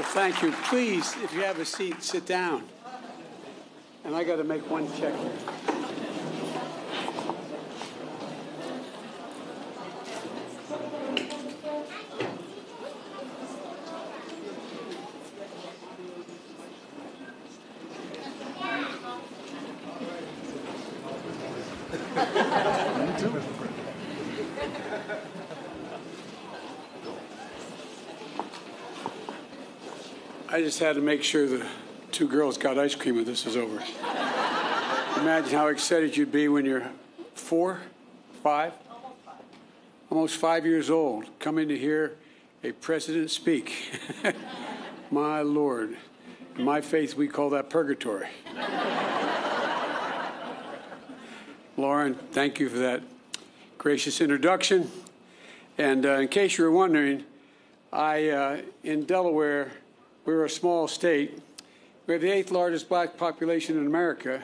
Well, thank you. Please, if you have a seat, sit down. And I got to make one check here. I just had to make sure the two girls got ice cream when this is over. Imagine how excited you'd be when you're 4, 5, almost 5 years old, coming to hear a president speak. My Lord. In my faith, we call that purgatory. Lauren, thank you for that gracious introduction. And in case you were wondering, in Delaware, we're a small state. We have the 8th largest black population in America,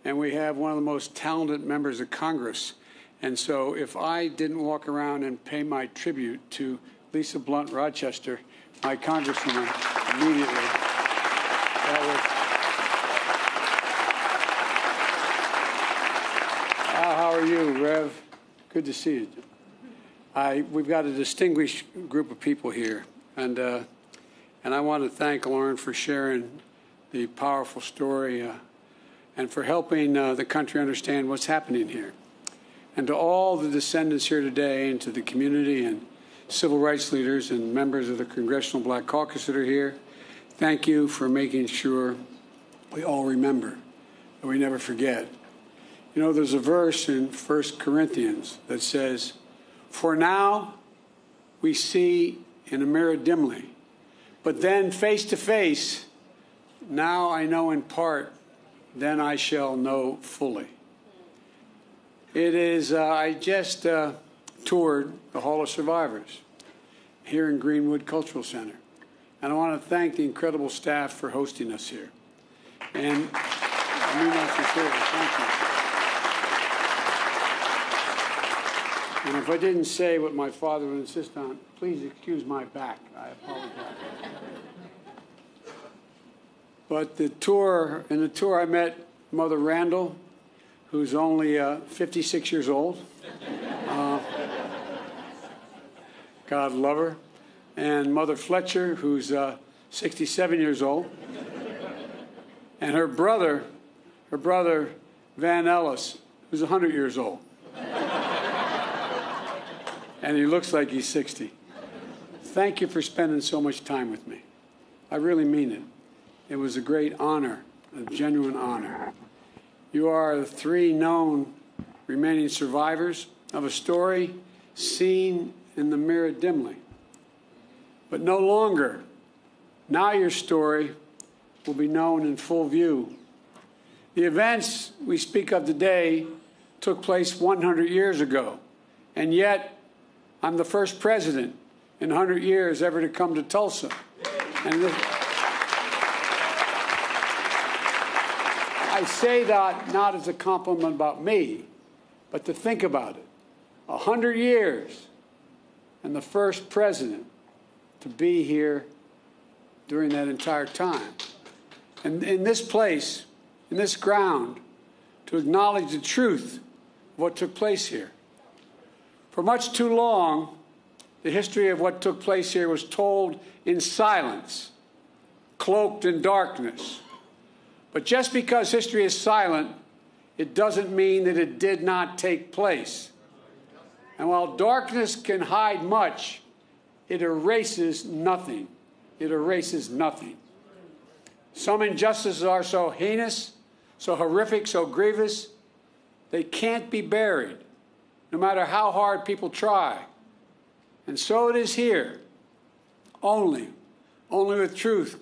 and we have one of the most talented members of Congress. And so if I didn't walk around and pay my tribute to Lisa Blunt Rochester, my congresswoman, immediately, how are you, Rev? Good to see you. We've got a distinguished group of people here, and I want to thank Lauren for sharing the powerful story and for helping the country understand what's happening here. And to all the descendants here today, and to the community and civil rights leaders and members of the Congressional Black Caucus that are here, thank you for making sure we all remember and we never forget. You know, there's a verse in 1 Corinthians that says, "For now we see in a mirror dimly, but then face to face, now I know in part, then I shall know fully." It is, I just toured the Hall of Survivors here in Greenwood Cultural Center. And I want to thank the incredible staff for hosting us here. And I mean that sincerely. Thank you. And if I didn't say what my father would insist on, please excuse my back. I apologize. But in the tour, I met Mother Randall, who's only 56 years old. God love her. And Mother Fletcher, who's 67 years old. And her brother, Van Ellis, who's 100 years old. And he looks like he's 60. Thank you for spending so much time with me. I really mean it. It was a great honor, a genuine honor. You are the 3 known remaining survivors of a story seen in the mirror dimly. But no longer. Now your story will be known in full view. The events we speak of today took place 100 years ago, and yet I'm the first president in 100 years ever to come to Tulsa. And I say that not as a compliment about me, but to think about it. 100 years and the first president to be here during that entire time. And in this place, in this ground, to acknowledge the truth of what took place here. For much too long, the history of what took place here was told in silence, cloaked in darkness. But just because history is silent, it doesn't mean that it did not take place. And while darkness can hide much, it erases nothing. It erases nothing. Some injustices are so heinous, so horrific, so grievous, they can't be buried, no matter how hard people try. And so it is here. Only with truth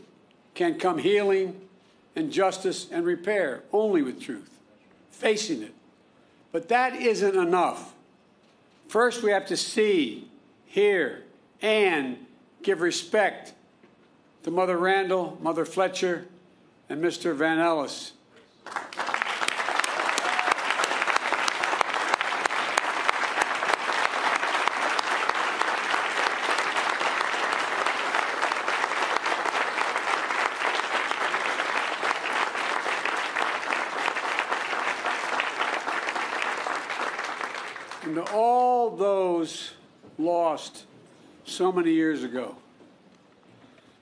can come healing and justice and repair. Only with truth. Facing it. But that isn't enough. First, we have to see, hear, and give respect to Mother Randall, Mother Fletcher, and Mr. Van Ellis. all those lost so many years ago,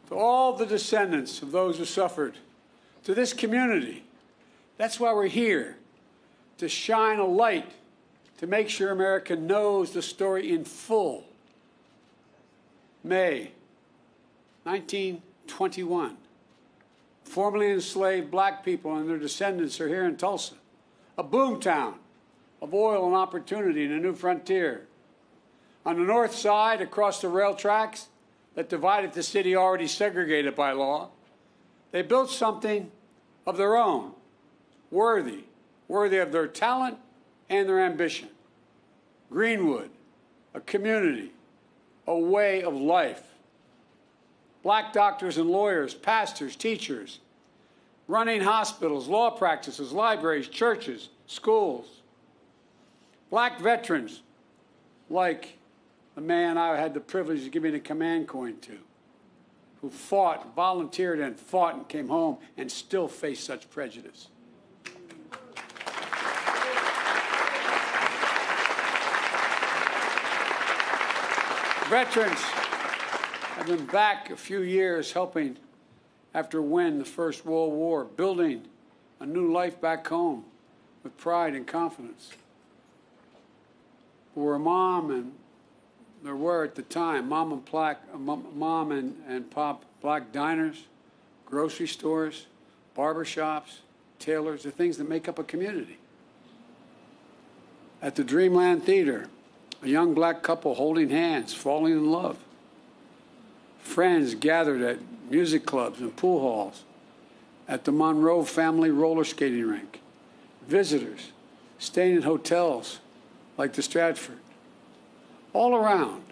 to all the descendants of those who suffered, to this community. That's why we're here, to shine a light, to make sure America knows the story in full. May 1921, formerly enslaved black people and their descendants are here in Tulsa, a boomtown of oil and opportunity and a new frontier. On the north side, across the rail tracks that divided the city already segregated by law, they built something of their own, worthy of their talent and their ambition. Greenwood, a community, a way of life. Black doctors and lawyers, pastors, teachers, running hospitals, law practices, libraries, churches, schools. Black veterans, like the man I had the privilege of giving a command coin to, who fought, volunteered and fought and came home and still face such prejudice. Veterans have been back a few years helping after winning the First World War, building a new life back home with pride and confidence. There were mom and there were at the time mom and pop black diners, grocery stores, barbershops, tailors, the things that make up a community. At the Dreamland Theater, a young black couple holding hands, falling in love. Friends gathered at music clubs and pool halls, at the Monroe family roller skating rink. Visitors staying in hotels like the Stratford. All around,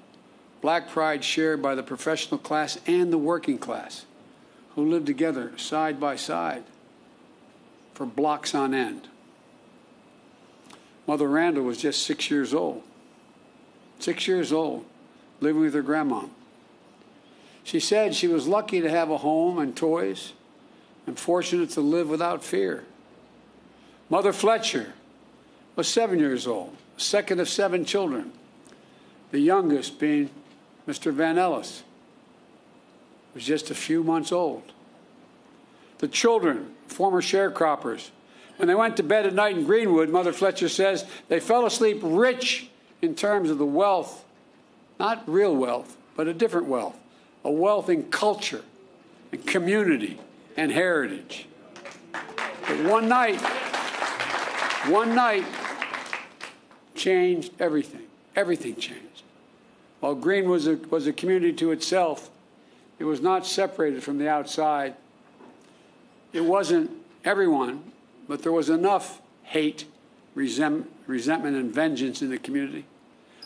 black pride shared by the professional class and the working class, who lived together side by side for blocks on end. Mother Randall was just 6 years old. 6 years old, living with her grandma. She said she was lucky to have a home and toys and fortunate to live without fear. Mother Fletcher was 7 years old, second of 7 children, the youngest being Mr. Van Ellis, was just a few months old. The children, former sharecroppers, when they went to bed at night in Greenwood, Mother Fletcher says they fell asleep rich in terms of the wealth, not real wealth, but a different wealth, a wealth in culture and community and heritage. But one night changed everything. Everything changed. While Greenwood was a community to itself, it was not separated from the outside. It wasn't everyone, but there was enough hate, resentment, and vengeance in the community.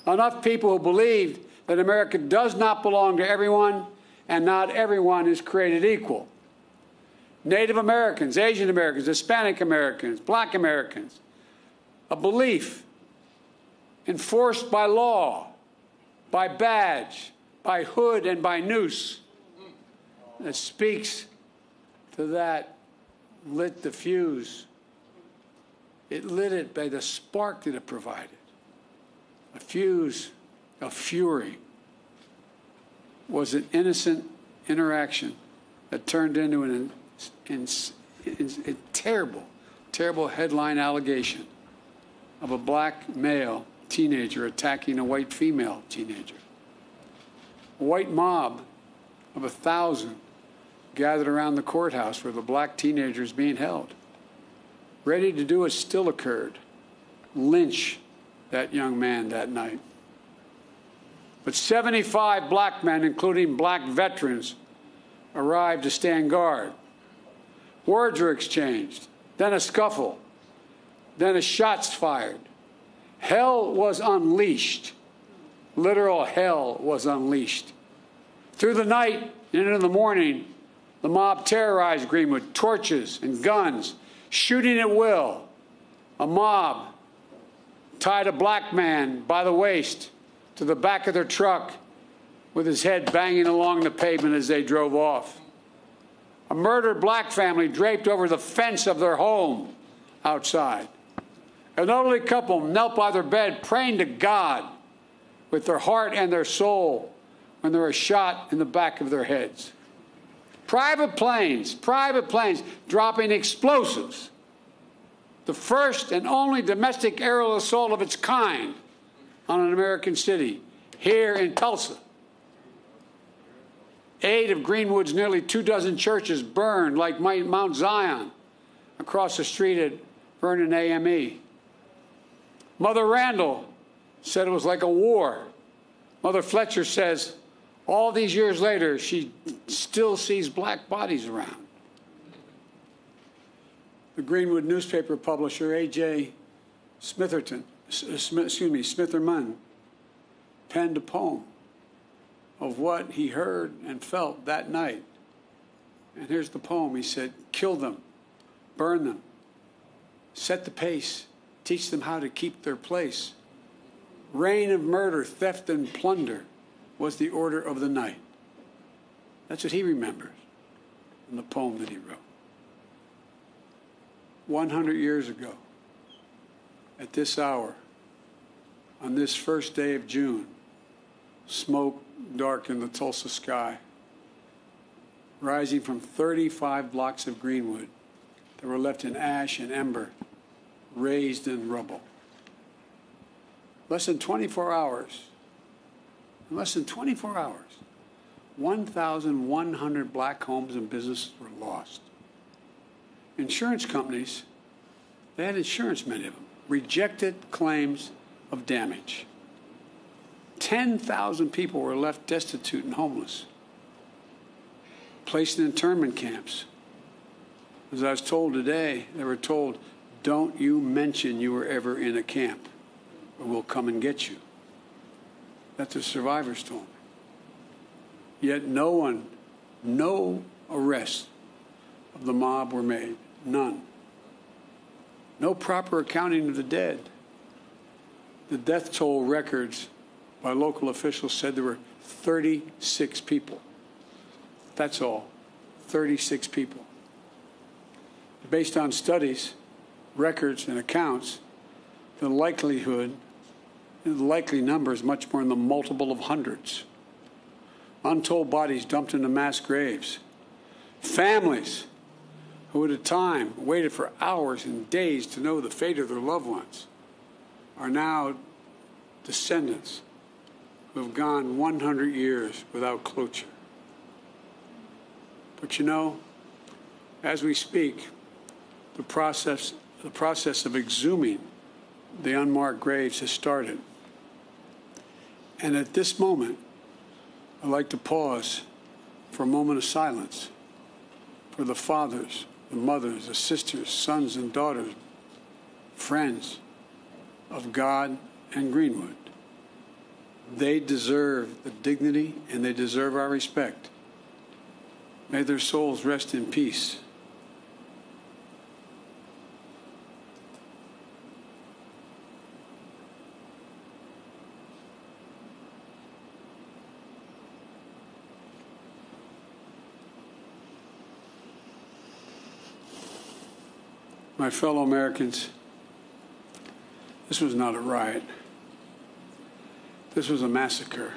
Enough people who believed that America does not belong to everyone and not everyone is created equal. Native Americans, Asian Americans, Hispanic Americans, Black Americans, a belief enforced by law, by badge, by hood, and by noose that speaks to that lit the fuse. It lit it by the spark that it provided. A fuse of fury was an innocent interaction that turned into a terrible, terrible headline allegation of a black male teenager attacking a white female teenager. A white mob of 1,000 gathered around the courthouse where the black teenager is being held, ready to do what still occurred, lynch that young man that night. But 75 black men, including black veterans, arrived to stand guard. Words were exchanged, then a scuffle, then a shots fired. Hell was unleashed. Literal hell was unleashed. Through the night and into the morning, the mob terrorized Greenwood, torches and guns, shooting at will. A mob tied a black man by the waist to the back of their truck with his head banging along the pavement as they drove off. A murdered black family draped over the fence of their home outside. An elderly couple knelt by their bed praying to God with their heart and their soul when they were shot in the back of their heads. Private planes dropping explosives. The first and only domestic aerial assault of its kind on an American city here in Tulsa. 8 of Greenwood's nearly 24 churches burned like Mount Zion across the street at Vernon AME. Mother Randall said it was like a war. Mother Fletcher says all these years later, she still sees black bodies around. The Greenwood newspaper publisher, A.J. Smitherman, penned a poem of what he heard and felt that night. And here's the poem. He said, "Kill them, burn them, set the pace, teach them how to keep their place. Reign of murder, theft, and plunder was the order of the night." That's what he remembers in the poem that he wrote. 100 years ago, at this hour, on this first day of June, smoke darkened the Tulsa sky, rising from 35 blocks of Greenwood that were left in ash and ember, raised in rubble. Less than 24 hours, 1,100 black homes and businesses were lost. Insurance companies, they had insurance, many of them, rejected claims of damage. 10,000 people were left destitute and homeless, placed in internment camps. As I was told today, they were told, "Don't you mention you were ever in a camp, or we'll come and get you." That's what survivors told me. Yet no arrests of the mob were made. None. No proper accounting of the dead. The death toll records by local officials said there were 36 people. That's all. 36 people. Based on studies, records, and accounts, the likely number is much more in the multiple of hundreds. Untold bodies dumped into mass graves. Families who at a time waited for hours and days to know the fate of their loved ones are now descendants who have gone 100 years without closure. But you know, as we speak, the process of exhuming the unmarked graves has started. And at this moment, I'd like to pause for a moment of silence for the fathers, the mothers, the sisters, sons and daughters, friends of God and Greenwood. They deserve the dignity and they deserve our respect. May their souls rest in peace. My fellow Americans, this was not a riot. This was a massacre.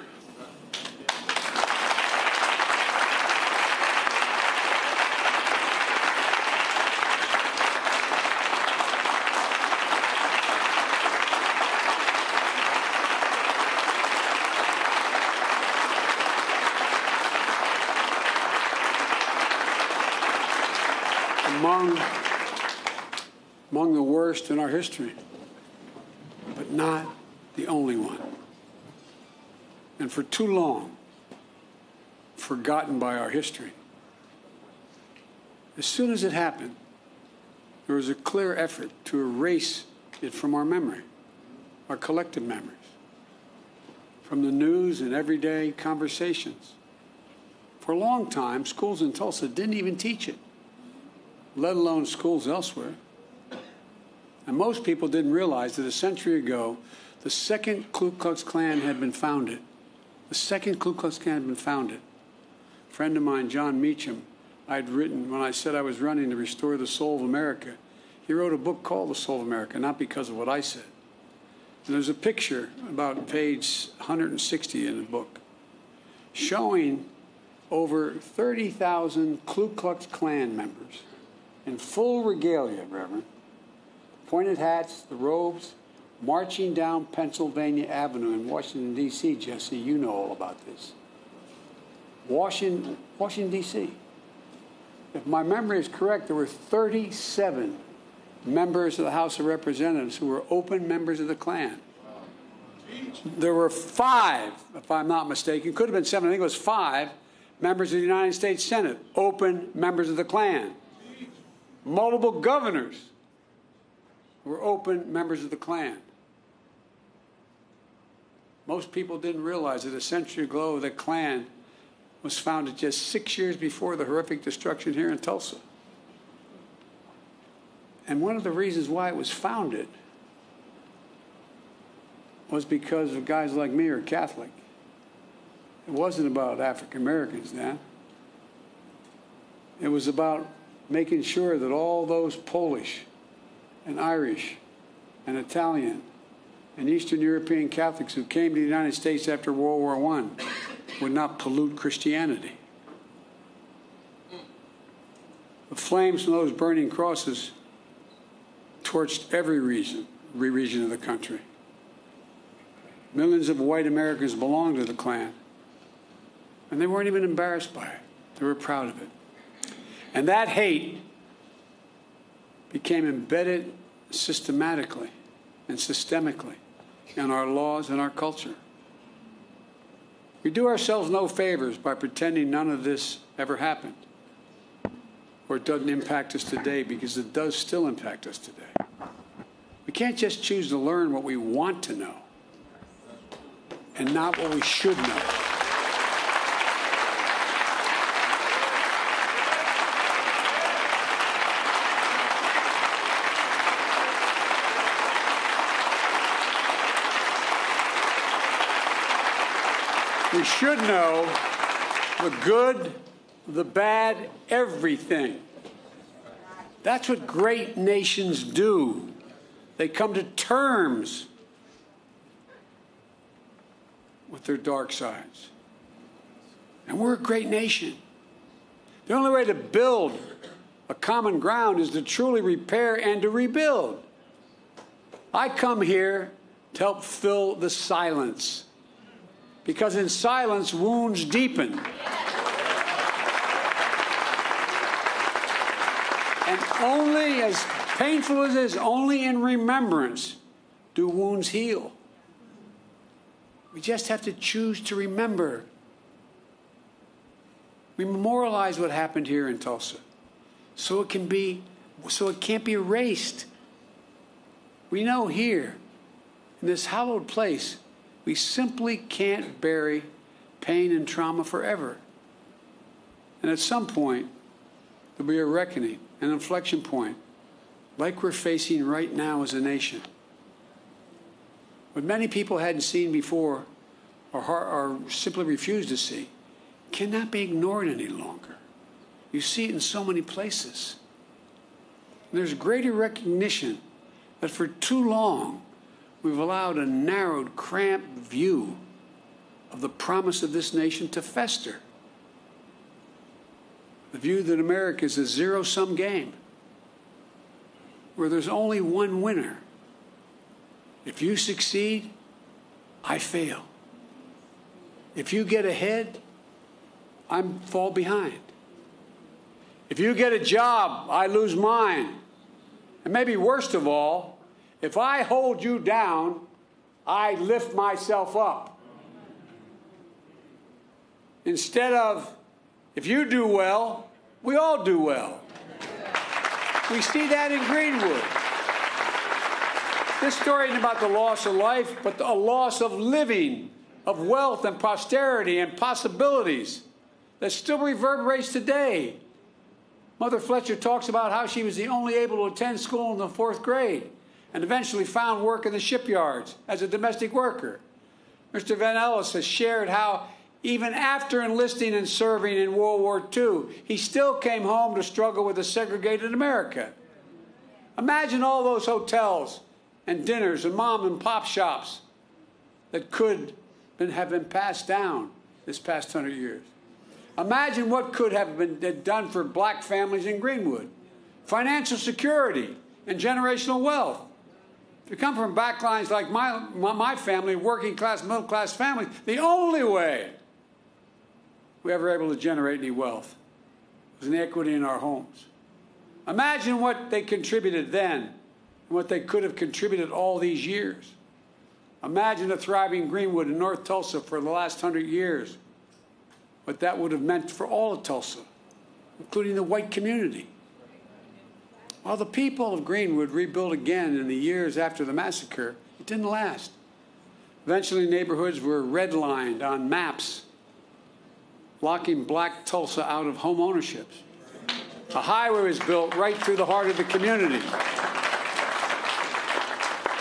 Among the worst in our history, but not the only one. And for too long, forgotten by our history. As soon as it happened, there was a clear effort to erase it from our memory, our collective memories, from the news and everyday conversations. For a long time, schools in Tulsa didn't even teach it, let alone schools elsewhere. And most people didn't realize that a century ago, the second Ku Klux Klan had been founded. The second Ku Klux Klan had been founded. A friend of mine, John Meacham, I'd written when I said I was running to restore the soul of America. He wrote a book called The Soul of America, not because of what I said, And there's a picture about page 160 in the book showing over 30,000 Ku Klux Klan members in full regalia, Reverend, pointed hats, the robes, marching down Pennsylvania Avenue in Washington, D.C., Jesse. You know all about this. Washington, D.C. If my memory is correct, there were 37 members of the House of Representatives who were open members of the Klan. There were 5, if I'm not mistaken, could have been 7, I think it was 5, members of the United States Senate, open members of the Klan. Multiple governors were open members of the Klan. Most people didn't realize that a century ago the Klan was founded just 6 years before the horrific destruction here in Tulsa. And one of the reasons why it was founded was because of guys like me who are Catholic. It wasn't about African Americans then. It was about making sure that all those Polish and Irish and Italian and Eastern European Catholics who came to the United States after World War I would not pollute Christianity. The flames from those burning crosses torched every region of the country. Millions of white Americans belonged to the Klan, and they weren't even embarrassed by it. They were proud of it. And that hate became embedded systematically and systemically in our laws and our culture. We do ourselves no favors by pretending none of this ever happened, or it doesn't impact us today, because it does still impact us today. We can't just choose to learn what we want to know and not what we should know. We should know the good, the bad, everything. That's what great nations do. They come to terms with their dark sides. And we're a great nation. The only way to build a common ground is to truly repair and to rebuild. I come here to help fill the silence, because in silence, wounds deepen. And only, as painful as it is, only in remembrance do wounds heal. We just have to choose to remember. We memorialize what happened here in Tulsa, so it can't be erased. We know here, in this hallowed place, we simply can't bury pain and trauma forever. And at some point, there'll be a reckoning, an inflection point, like we're facing right now as a nation. What many people hadn't seen before, or simply refused to see, cannot be ignored any longer. You see it in so many places. And there's greater recognition that for too long, we've allowed a narrowed, cramped view of the promise of this nation to fester. The view that America is a zero-sum game, where there's only one winner. If you succeed, I fail. If you get ahead, I fall behind. If you get a job, I lose mine. And maybe worst of all, if I hold you down, I lift myself up. Instead of, if you do well, we all do well. We see that in Greenwood. This story isn't about the loss of life, but a loss of living, of wealth and prosperity and possibilities that still reverberates today. Mother Fletcher talks about how she was the only able to attend school in the 4th grade and eventually found work in the shipyards as a domestic worker. Mr. Van Ellis has shared how even after enlisting and serving in World War II, he still came home to struggle with a segregated America. Imagine all those hotels and dinners and mom and pop shops that could have been passed down this past 100 years. Imagine what could have been done for black families in Greenwood. Financial security and generational wealth. If you come from backlines like my family, working class, middle class families, the only way we ever were able to generate any wealth was in equity in our homes. Imagine what they contributed then and what they could have contributed all these years. Imagine a thriving Greenwood in North Tulsa for the last 100 years, what that would have meant for all of Tulsa, including the white community. While the people of Greenwood rebuilt again in the years after the massacre, it didn't last. Eventually, neighborhoods were redlined on maps, locking black Tulsa out of home ownership. A highway was built right through the heart of the community.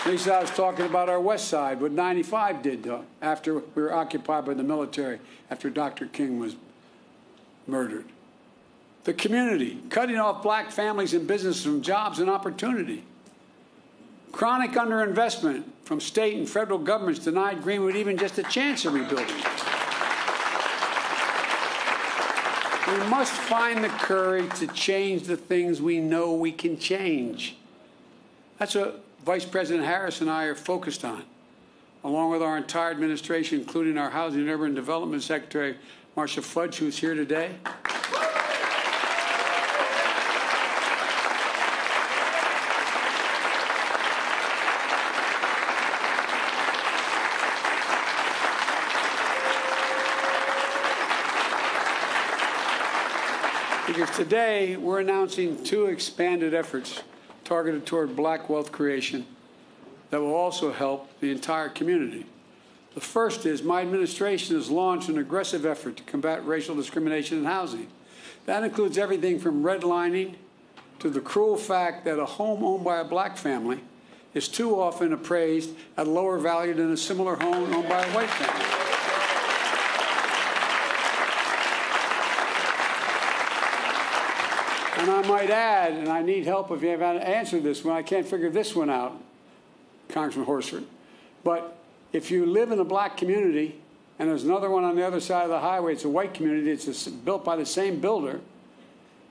Lisa, I was talking about our west side, what 95 did after we were occupied by the military, after Dr. King was murdered. The community, cutting off black families and businesses from jobs and opportunity. Chronic underinvestment from state and federal governments denied Greenwood even just a chance of rebuilding. We must find the courage to change the things we know we can change. That's what Vice President Harris and I are focused on, along with our entire administration, including our Housing and Urban Development Secretary, Marcia Fudge, who's here today. Because today we're announcing 2 expanded efforts targeted toward black wealth creation that will also help the entire community. The first is my administration has launched an aggressive effort to combat racial discrimination in housing. That includes everything from redlining to the cruel fact that a home owned by a black family is too often appraised at a lower value than a similar home owned by a white family. And I might add, and I need help if you haven't answered this one, I can't figure this one out, Congressman Horsford, but if you live in a black community and there's another one on the other side of the highway, it's a white community, it's built by the same builder,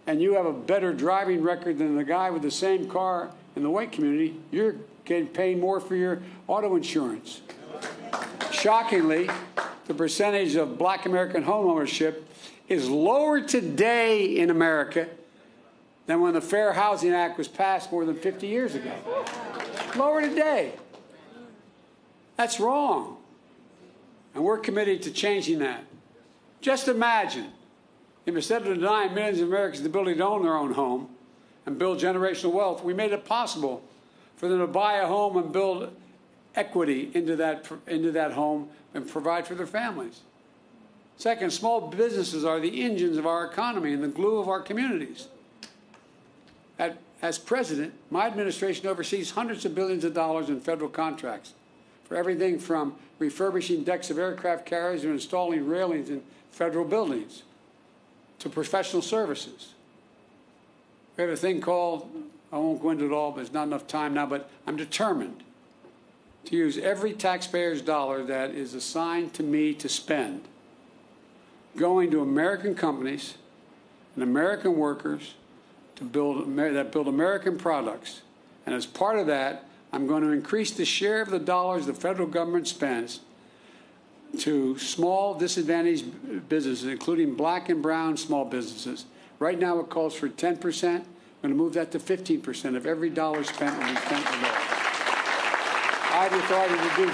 and you have a better driving record than the guy with the same car in the white community, you're getting paid more for your auto insurance. Shockingly, the percentage of black American homeownership is lower today in America than when the Fair Housing Act was passed more than 50 years ago. Lower today. That's wrong. And we're committed to changing that. Just imagine if instead of denying millions of Americans the ability to own their own home and build generational wealth, we made it possible for them to buy a home and build equity into that home and provide for their families. Second, small businesses are the engines of our economy and the glue of our communities. As president, my administration oversees hundreds of billions of dollars in federal contracts for everything from refurbishing decks of aircraft carriers to installing railings in federal buildings to professional services. We have a thing called, I won't go into it all, but there's not enough time now, but I'm determined to use every taxpayer's dollar that is assigned to me to spend going to American companies and American workers that build American products. And as part of that, I'm going to increase the share of the dollars the federal government spends to small disadvantaged businesses, including black and brown small businesses. Right now it calls for 10%. I'm going to move that to 15% of every dollar spent will be spent for that. I have the authority to do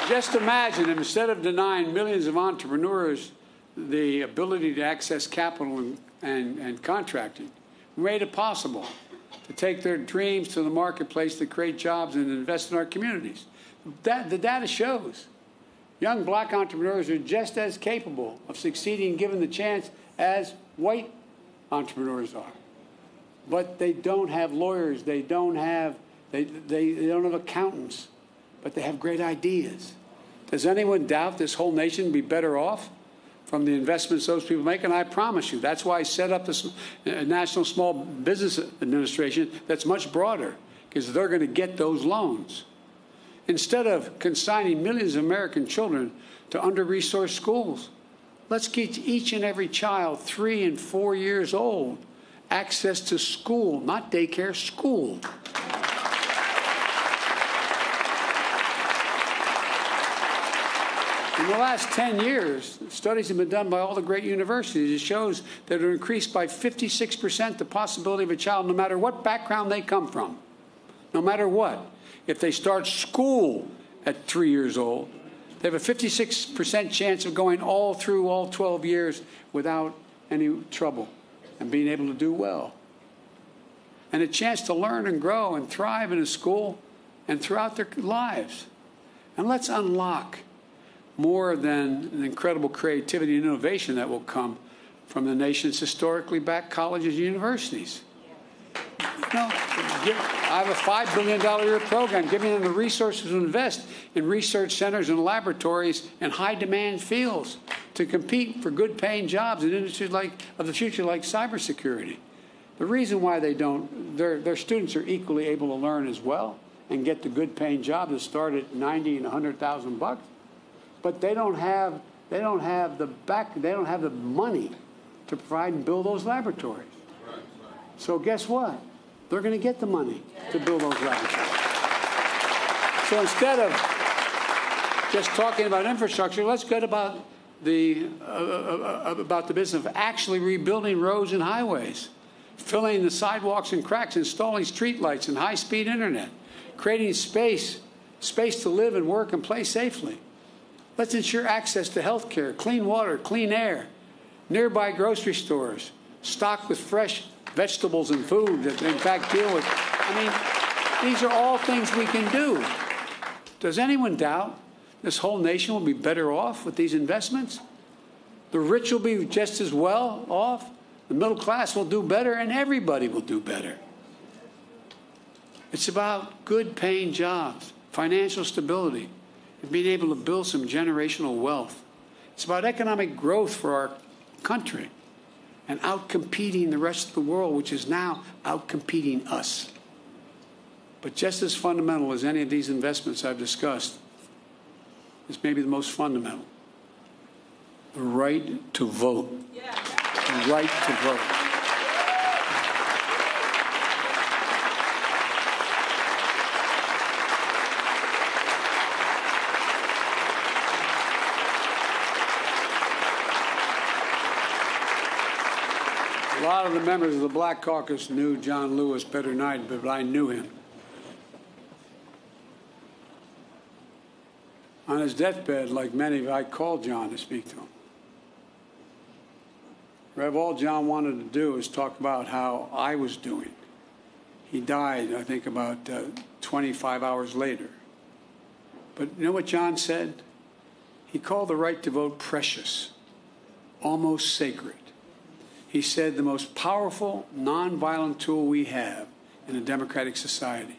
that. Just imagine if instead of denying millions of entrepreneurs the ability to access capital and contracting, we made it possible to take their dreams to the marketplace to create jobs and invest in our communities. The data shows young black entrepreneurs are just as capable of succeeding given the chance as white entrepreneurs are. But they don't have lawyers, they don't have accountants, but they have great ideas. Does anyone doubt this whole nation would be better off from the investments those people make, and I promise you, that's why I set up this National Small Business Administration that's much broader, because they're going to get those loans. Instead of consigning millions of American children to under-resourced schools, let's get each and every child 3 and 4 years old access to school, not daycare, school. In the last 10 years, studies have been done by all the great universities. It shows that it increased by 56% the possibility of a child, no matter what background they come from, no matter what. If they start school at 3 years old, they have a 56% chance of going all through all 12 years without any trouble and being able to do well. And a chance to learn and grow and thrive in a school and throughout their lives. And let's unlock more than an incredible creativity and innovation that will come from the nation's historically backed colleges and universities. You know, I have a $5 billion a year program giving them the resources to invest in research centers and laboratories in high-demand fields to compete for good-paying jobs in industries of the future like cybersecurity. The reason why they don't, their students are equally able to learn as well and get the good-paying jobs that start at $90,000 and $100,000, but they don't have the money to provide and build those laboratories. So guess what? They're going to get the money to build those laboratories. So instead of just talking about infrastructure, let's get about the business of actually rebuilding roads and highways, filling the sidewalks and cracks, installing streetlights and high-speed internet, creating space to live and work and play safely. Let's ensure access to health care, clean water, clean air, nearby grocery stores, stocked with fresh vegetables and food that, in fact, deal with. I mean, these are all things we can do. Does anyone doubt this whole nation will be better off with these investments? The rich will be just as well off, the middle class will do better, and everybody will do better. It's about good-paying jobs, financial stability, and being able to build some generational wealth. It's about economic growth for our country and outcompeting the rest of the world, which is now outcompeting us. But just as fundamental as any of these investments I've discussed is maybe the most fundamental: the right to vote. Yeah. The right to vote. A lot of the members of the Black Caucus knew John Lewis better than I did, but I knew him. On his deathbed, like many, I called John to speak to him. Rev, all John wanted to do is talk about how I was doing. He died, I think, about 25 hours later. But you know what John said? He called the right to vote precious, almost sacred. He said the most powerful, nonviolent tool we have in a democratic society.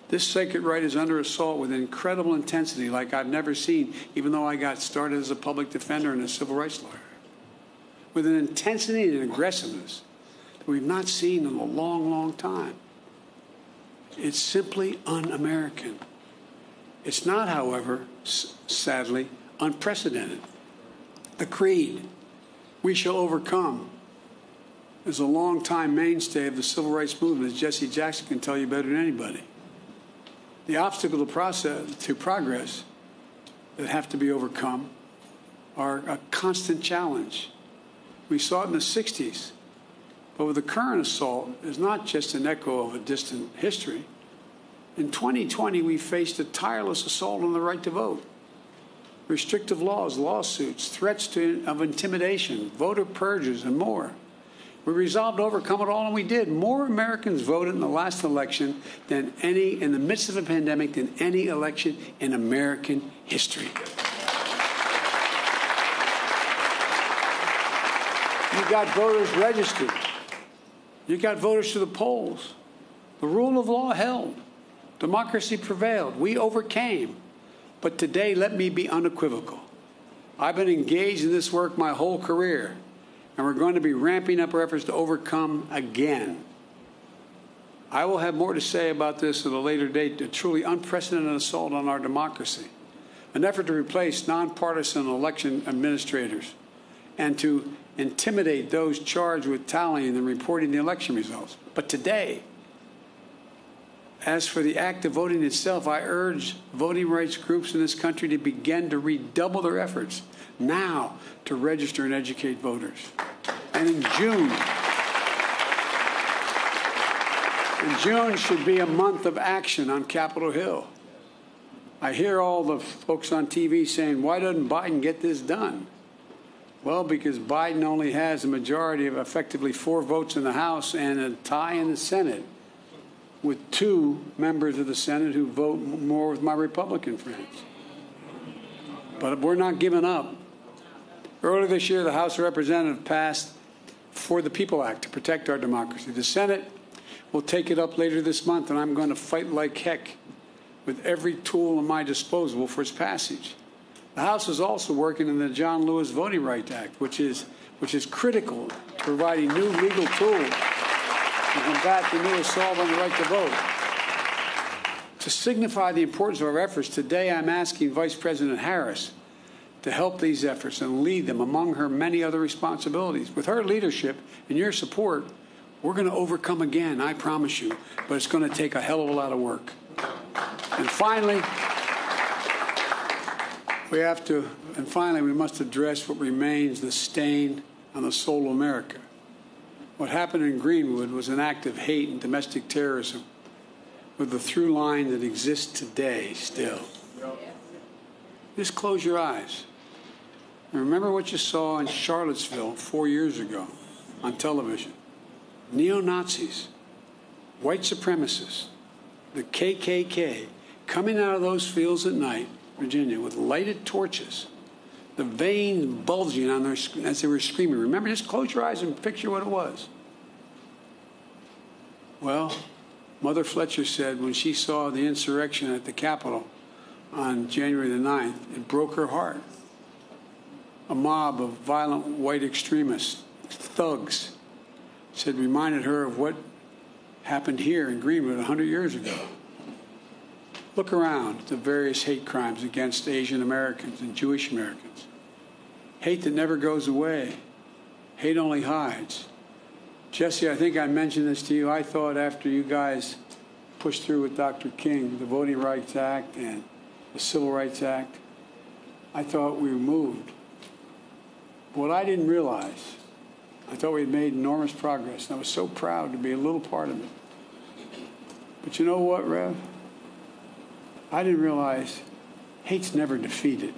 This sacred right is under assault with incredible intensity like I've never seen, even though I got started as a public defender and a civil rights lawyer. With an intensity and aggressiveness that we've not seen in a long, long time. It's simply un-American. It's not, however, sadly, unprecedented. The creed, "We shall overcome," is a long-time mainstay of the civil rights movement, as Jesse Jackson can tell you better than anybody. The obstacle to progress that have to be overcome are a constant challenge. We saw it in the 60s, but with the current assault is not just an echo of a distant history. In 2020, we faced a tireless assault on the right to vote. Restrictive laws, lawsuits, threats of intimidation, voter purges, and more. We resolved to overcome it all, and we did. More Americans voted in the last election in the midst of a pandemic, than any election in American history. You got voters registered. You got voters to the polls. The rule of law held. Democracy prevailed. We overcame. But today, let me be unequivocal. I've been engaged in this work my whole career, and we're going to be ramping up our efforts to overcome again. I will have more to say about this at a later date, a truly unprecedented assault on our democracy, an effort to replace nonpartisan election administrators and to intimidate those charged with tallying and reporting the election results. But today, as for the act of voting itself, I urge voting rights groups in this country to begin to redouble their efforts now to register and educate voters. And in June should be a month of action on Capitol Hill. I hear all the folks on TV saying, why doesn't Biden get this done? Well, because Biden only has a majority of effectively 4 votes in the House and a tie in the Senate, with 2 members of the Senate who vote more with my Republican friends. But we're not giving up. Earlier this year, the House of Representatives passed For the People Act to protect our democracy. The Senate will take it up later this month, and I'm going to fight like heck with every tool at my disposal for its passage. The House is also working on the John Lewis Voting Rights Act, which is critical to providing new legal tools to combat the new assault on the right to vote. To signify the importance of our efforts, today I'm asking Vice President Harris to help these efforts and lead them among her many other responsibilities. With her leadership and your support, we're going to overcome again, I promise you, but it's going to take a hell of a lot of work. And finally, we must address what remains the stain on the soul of America. What happened in Greenwood was an act of hate and domestic terrorism with a through line that exists today still. Just close your eyes and remember what you saw in Charlottesville 4 years ago on television. Neo-Nazis, white supremacists, the KKK coming out of those fields at night, Virginia, with lighted torches, the veins bulging on as they were screaming. Remember, just close your eyes and picture what it was. Well, Mother Fletcher said when she saw the insurrection at the Capitol on January the 9th, it broke her heart. A mob of violent white extremists, thugs, reminded her of what happened here in Greenwood 100 years ago. Look around at the various hate crimes against Asian Americans and Jewish Americans. Hate that never goes away. Hate only hides. Jesse, I think I mentioned this to you. I thought after you guys pushed through with Dr. King, the Voting Rights Act and the Civil Rights Act, I thought we were moved. What I didn't realize, I thought we had made enormous progress, and I was so proud to be a little part of it. But you know what, Rev? I didn't realize hate's never defeated.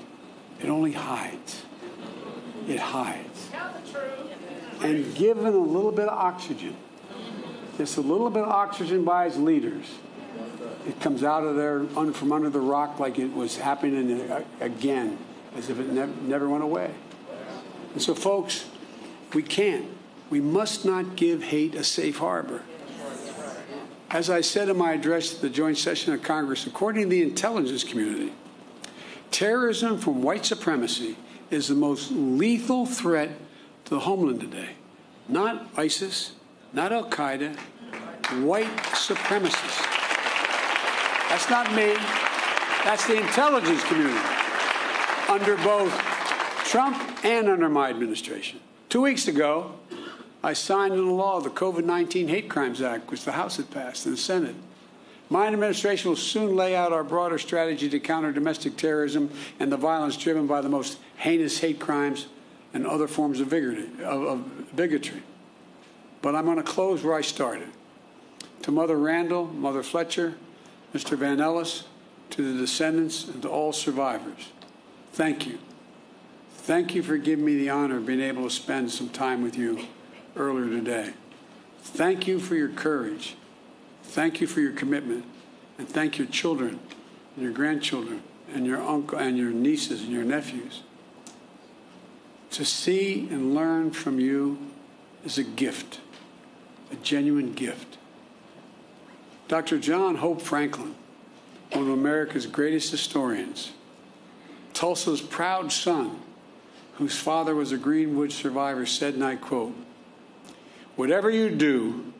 It only hides. It hides. And given a little bit of oxygen, just a little bit of oxygen by its leaders, it comes out of there from under the rock like it was happening again, as if it never went away. And so, folks, we must not give hate a safe harbor. As I said in my address to the joint session of Congress, according to the intelligence community, terrorism from white supremacy is the most lethal threat to the homeland today. Not ISIS, not Al-Qaeda, white supremacists. That's not me. That's the intelligence community under both Trump and under my administration. 2 weeks ago, I signed into law the COVID-19 Hate Crimes Act, which the House had passed, and the Senate. My administration will soon lay out our broader strategy to counter domestic terrorism and the violence driven by the most heinous hate crimes and other forms of bigotry. But I'm going to close where I started. To Mother Randall, Mother Fletcher, Mr. Van Ellis, to the descendants, and to all survivors, thank you. Thank you for giving me the honor of being able to spend some time with you earlier today. Thank you for your courage. Thank you for your commitment. And thank your children and your grandchildren and your uncle and your nieces and your nephews. To see and learn from you is a gift, a genuine gift. Dr. John Hope Franklin, one of America's greatest historians, Tulsa's proud son, whose father was a Greenwood survivor, said, and I quote, "Whatever you do,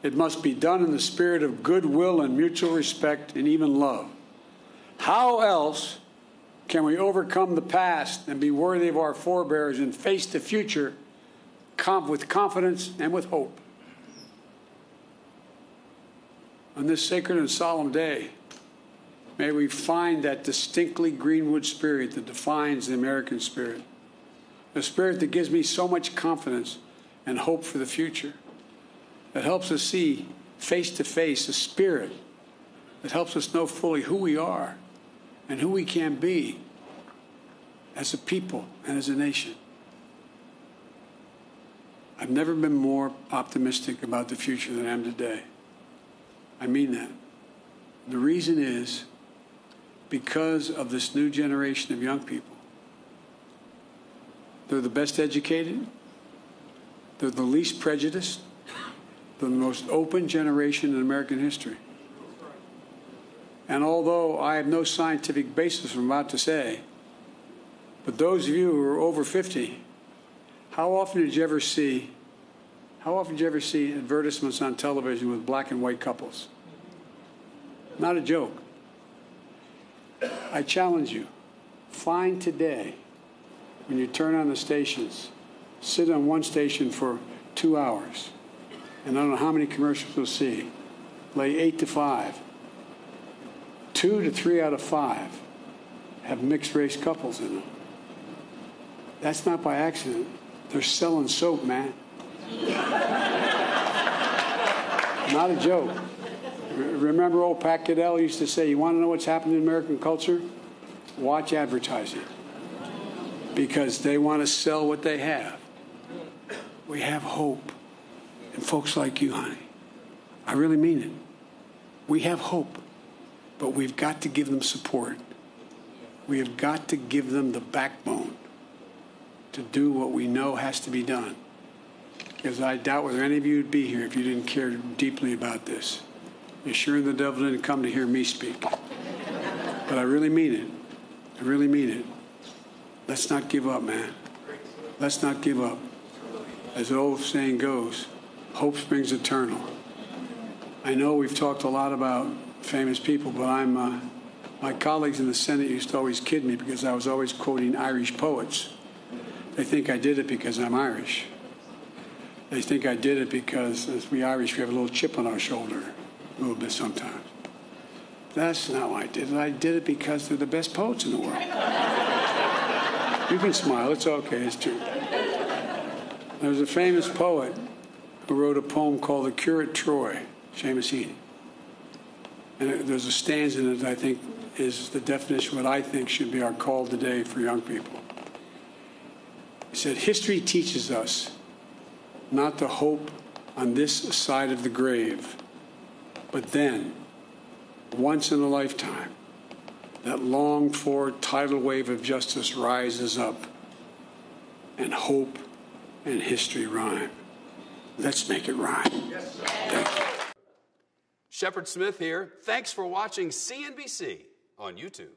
it must be done in the spirit of goodwill and mutual respect and even love. How else can we overcome the past and be worthy of our forebears and face the future with confidence and with hope?" On this sacred and solemn day, may we find that distinctly Greenwood spirit that defines the American spirit, a spirit that gives me so much confidence and hope for the future, that helps us see face to face, a spirit that helps us know fully who we are and who we can be as a people and as a nation. I've never been more optimistic about the future than I am today. I mean that. The reason is because of this new generation of young people. They're the best educated. They're the least prejudiced. They're the most open generation in American history. And although I have no scientific basis for what I'm about to say, but those of you who are over 50, how often did you ever see advertisements on television with black and white couples? Not a joke. I challenge you, find today, when you turn on the stations, sit on one station for 2 hours, and I don't know how many commercials you'll see, lay 8 to 5. 2 to 3 out of 5 have mixed-race couples in them. That's not by accident. They're selling soap, man. Not a joke. Remember old Pat Goodell used to say, you want to know what's happening in American culture? Watch advertising. Because they want to sell what they have. We have hope in folks like you, honey. I really mean it. We have hope, but we've got to give them support. We have got to give them the backbone to do what we know has to be done. Because I doubt whether any of you would be here if you didn't care deeply about this. You're sure the devil didn't come to hear me speak. But I really mean it. I really mean it. Let's not give up, man. Let's not give up. As the old saying goes, hope springs eternal. I know we've talked a lot about famous people, but my colleagues in the Senate used to always kid me because I was always quoting Irish poets. They think I did it because I'm Irish. They think I did it because, as we Irish, we have a little chip on our shoulder, a little bit sometimes. That's not why I did it. I did it because they're the best poets in the world. You can smile. It's okay. It's true. There was a famous poet who wrote a poem called The Curate Troy, Seamus Heaney. And there's a stanza in it that I think is the definition of what I think should be our call today for young people. He said, history teaches us not to hope on this side of the grave, but then, once in a lifetime, that longed-for tidal wave of justice rises up, and hope and history rhyme. Let's make it rhyme. Yes, sir. Thank you. Shepard Smith here. Thanks for watching CNBC on YouTube.